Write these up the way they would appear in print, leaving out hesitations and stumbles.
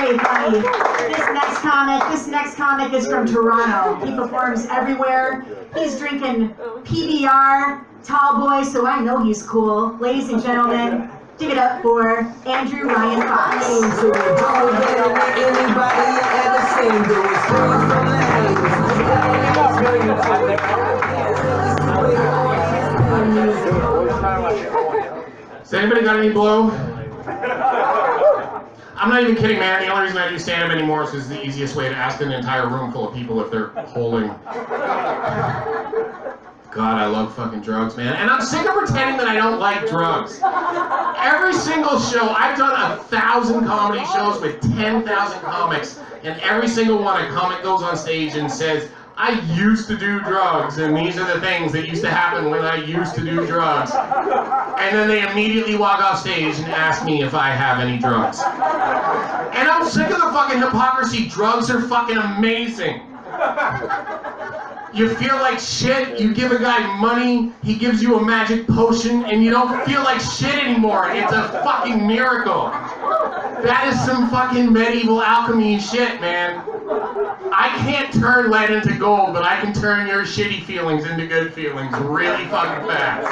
very funny. This next comic is from Toronto. He performs everywhere. He's drinking PBR, tall boy, so I know he's cool. Ladies and gentlemen, give it up for Andrew Ryan Fox. So don't let anybody ever sing those things from Has anybody got any blow? I'm not even kidding, man. The only reason I do stand-up anymore is because it's the easiest way to ask an entire room full of people if they're holding. God, I love fucking drugs, man. And I'm sick of pretending that I don't like drugs. Every single show, I've done 1,000 comedy shows with 10,000 comics, and every single one, a comic goes on stage and says, I used to do drugs, and these are the things that used to happen when I used to do drugs. And then they immediately walk off stage and ask me if I have any drugs. And I'm sick of the fucking hypocrisy. Drugs are fucking amazing. You feel like shit, you give a guy money, he gives you a magic potion, and you don't feel like shit anymore. It's a fucking miracle. That is some fucking medieval alchemy shit, man. I can't turn lead into gold, but I can turn your shitty feelings into good feelings really fucking fast.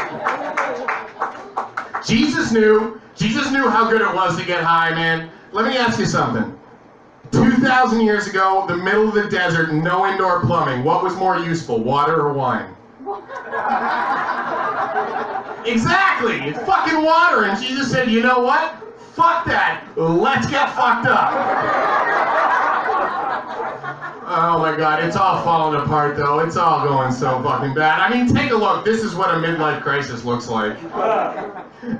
Jesus knew how good it was to get high, man. Let me ask you something. 2,000 years ago, the middle of the desert, no indoor plumbing. What was more useful, water or wine? Exactly, it's fucking water. And Jesus said, you know what? Fuck that. Let's get fucked up. Oh my God, it's all falling apart though. It's all going so fucking bad. I mean, take a look. This is what a midlife crisis looks like.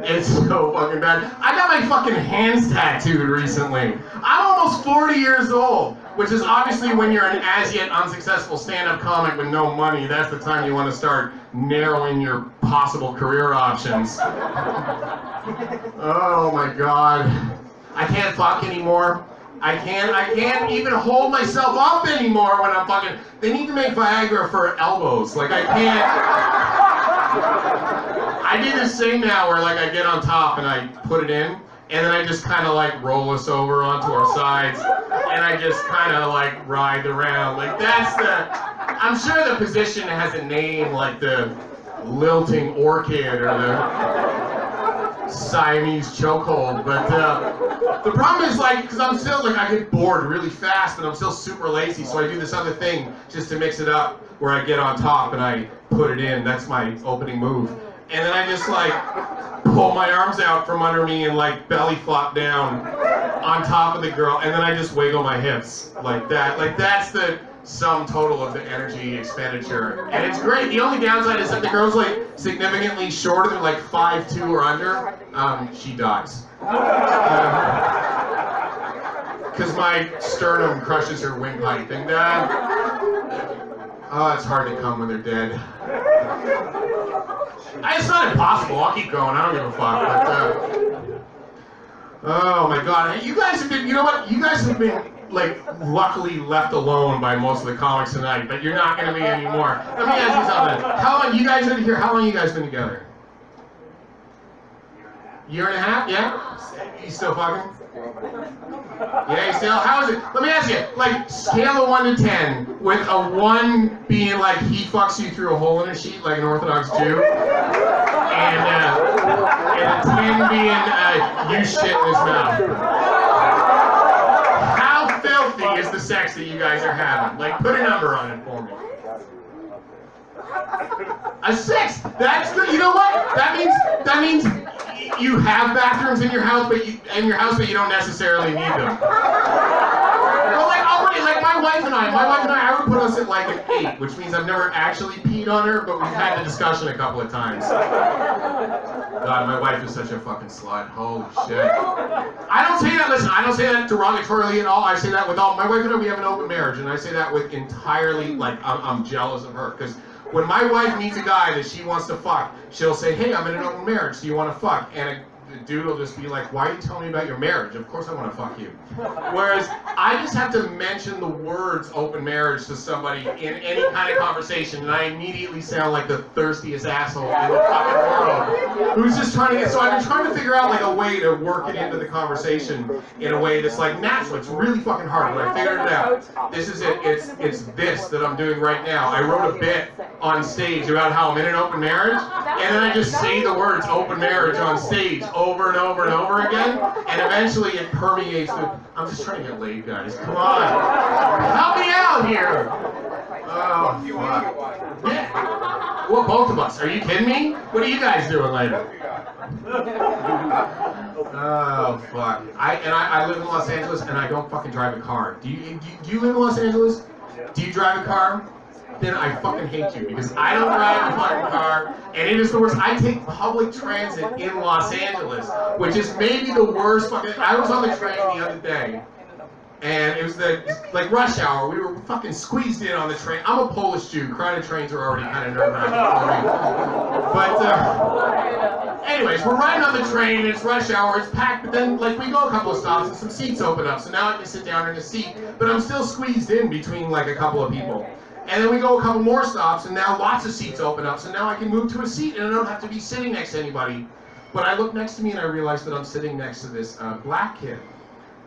It's so fucking bad. I got my fucking hands tattooed recently. I'm almost 40 years old, which is obviously when you're an as yet unsuccessful stand-up comic with no money, that's the time you want to start narrowing your possible career options. Oh my God. I can't fuck anymore. I can't even hold myself up anymore when I'm fucking. They need to make Viagra for elbows. Like I can't. I do this thing now where like I get on top and I put it in, and then I just kind of like roll us over onto our sides, and I just kind of like ride around. Like that's the. I'm sure the position has a name like the lilting orchid or the Siamese chokehold, but the problem is like, because I'm still like, I get bored really fast and I'm still super lazy, so I do this other thing just to mix it up where I get on top and I put it in. That's my opening move. And then I just like pull my arms out from under me and like belly flop down on top of the girl, and then I just wiggle my hips like that. Like that's the sum total of the energy expenditure, and it's great. The only downside is that the girl's like significantly shorter than like 5'2" or under. She dies because my sternum crushes her windpipe, and oh, it's hard to come when they're dead. It's not impossible. I'll keep going. I don't give a fuck. But oh my God, you guys have been. You know what? You guys have been. Like, luckily left alone by most of the comics tonight, but you're not going to be anymore. Let me ask you something. How long you guys been here? How long you guys been together? Year and a half? Yeah? You still fucking? Yeah, you still? How is it? Let me ask you, like, scale of 1 to 10, with a 1 being like he fucks you through a hole in a sheet like an Orthodox Jew, and a 10 being you shit in his mouth. Is the sex that you guys are having? Like, put a number on it for me. A 6. That's good. You know what? That means you have bathrooms in your house, but you don't necessarily need them. Well, like already, like my wife and I would put us at like an 8, which means I've never actually peed on her, but we've had the discussion a couple of times. God, my wife is such a fucking slut. Holy shit. I don't say that, listen, I don't say that derogatorily at all. I say that with all, my wife and I, we have an open marriage, and I say that with entirely, like, I'm jealous of her. Because when my wife meets a guy that she wants to fuck, she'll say, hey, I'm in an open marriage, do you want to fuck? And the dude will just be like, why are you telling me about your marriage? Of course I want to fuck you. Whereas I just have to mention the words open marriage to somebody in any kind of conversation, and I immediately sound like the thirstiest asshole in the fucking world who's just trying to get. So I've been trying to figure out like a way to work it into the conversation in a way that's like natural. It's really fucking hard, but I figured it out. This is it. It's this that I'm doing right now. I wrote a bit on stage about how I'm in an open marriage, and then I just say the words open marriage on stage over and over and over again, and eventually it permeates the. I'm just trying to get laid, guys. Come on, help me out here. Oh, fuck. Yeah. Well, both of us. Are you kidding me? What are you guys doing later? Oh, fuck. I live in Los Angeles, and I don't fucking drive a car. Do you live in Los Angeles? Do you drive a car? Then I fucking hate you, because I don't drive a fucking car, and it is the worst. I take public transit in Los Angeles, which is maybe the worst fucking. I was on the train the other day, and it was like rush hour. We were fucking squeezed in on the train. I'm a Polish Jew. Crowded trains are already kind of nerve-wracking for me. But anyways, we're riding on the train, and it's rush hour. It's packed, but then like we go a couple of stops, and some seats open up. So now I can sit down in a seat, but I'm still squeezed in between like a couple of people. And then we go a couple more stops, and now lots of seats open up, so now I can move to a seat, and I don't have to be sitting next to anybody. But I look next to me, and I realize that I'm sitting next to this black kid.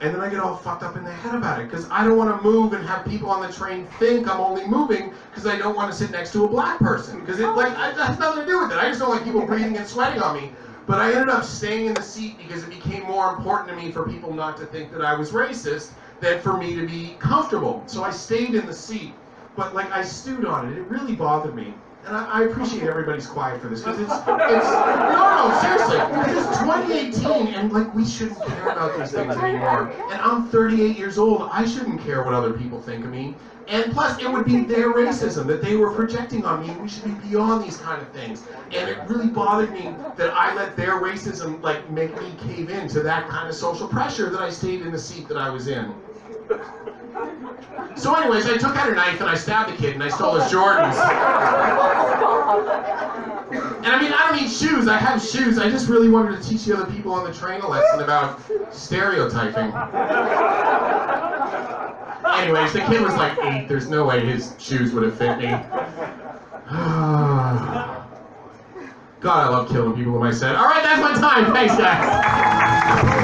And then I get all fucked up in the head about it, because I don't want to move and have people on the train think I'm only moving, because I don't want to sit next to a black person. Because it has nothing to do with it. I just don't like people breathing and sweating on me. But I ended up staying in the seat because it became more important to me for people not to think that I was racist than for me to be comfortable. So I stayed in the seat. But like I stewed on it. It really bothered me. And I appreciate everybody's quiet for this, because it's no, seriously. This is 2018, and like we shouldn't care about these things anymore. And I'm 38 years old. I shouldn't care what other people think of me. And plus, it would be their racism that they were projecting on me, and we should be beyond these kind of things. And it really bothered me that I let their racism like make me cave in to that kind of social pressure that I stayed in the seat that I was in. So anyways, I took out a knife and I stabbed the kid and I stole his Jordans. And I mean, I don't need shoes. I have shoes. I just really wanted to teach the other people on the train a lesson about stereotyping. Anyways, the kid was like 8. There's no way his shoes would have fit me. God, I love killing people in my set. All right, that's my time. Thanks, guys.